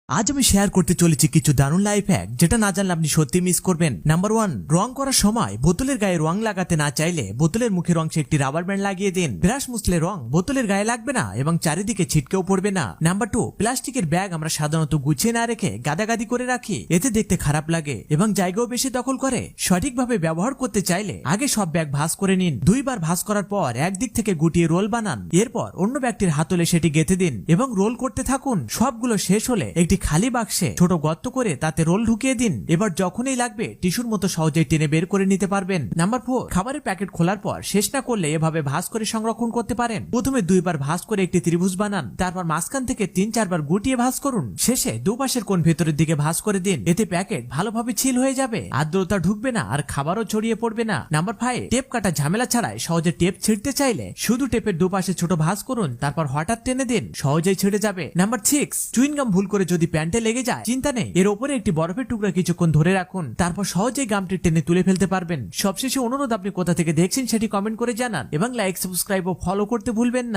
আজ আমি শেয়ার করতে চলেছি কিছু দারুণ লাইফ হ্যাক যেটা না জানলে আপনি সত্যি মিস করবেন। নাম্বার 1, রং করার সময় বোতলের গায়ে রং লাগাতে না চাইলে বোতলের মুখের অংশে একটি রাবার ব্যান্ড লাগিয়ে দিন। ব্রাশ মুছলে রং বোতলের গায়ে লাগবে না এবং চারিদিকে ছিটকেও পড়বে না। নাম্বার 2, প্লাস্টিকের ব্যাগ আমরা সাধারণত গুছিয়ে না রেখে গাদাগাদি করে রাখি, এতে দেখতে খারাপ লাগে এবং জায়গাও বেশি দখল করে। সঠিকভাবে ব্যবহার করতে চাইলে আগে সব ব্যাগ ভাঁজ করে নিন। 2 বার ভাঁজ করার পর একদিক থেকে গুটিয়ে রোল বানান, এরপর অন্য ব্যাগটির হাতলে সেটি গেঁথে দিন এবং রোল করতে থাকুন। সবগুলো শেষ হলে একটি খালি বাক্সে ছোট গর্ত করে তাতে রোল ঢুকিয়ে দিন। এবার যখনই লাগবে টিস্যুর মতো সহজেই টেনে বের করে নিতে পারবেন। নাম্বার 4, খাবারের প্যাকেট খোলার পর শেষ না করলে এভাবে ভাঁজ করে সংরক্ষণ করতে পারেন। প্রথমে 2 বার ভাঁজ করে একটি ত্রিভুজ বানান, তারপর মাঝখান থেকে 3-4 বার গুটিয়ে ভাঁজ করুন, শেষে দুপাশের কোণ ভেতরের দিকে ভাঁজ করে দিন। এতে প্যাকেট ভালোভাবে ছিল হয়ে যাবে, আর্দ্রতা ঢুকবে না আর খাবারও ছড়িয়ে পড়বে না। নাম্বার 5, টেপ কাটা ঝামেলা ছাড়াই সহজে টেপ ছিঁড়তে চাইলে শুধু টেপের দুপাশে ছোট ভাঁজ করুন, তারপর হঠাৎ টেনে দিন, সহজেই ছিঁড়ে যাবে। নাম্বার 6, চুইং গাম ভুল করে যদি প্যান্টে লেগে যায় চিন্তা নেই, এর উপরে একটি বরফের টুকরা কিছুক্ষণ ধরে রাখুন, তারপর সহজেই গামটি টেনে তুলে ফেলতে পারবেন। সবশেষে অনুরোধ, আপনি কোথা থেকে দেখছেন সেটি কমেন্ট করে জানান এবং লাইক, সাবস্ক্রাইব ও ফলো করতে ভুলবেন না।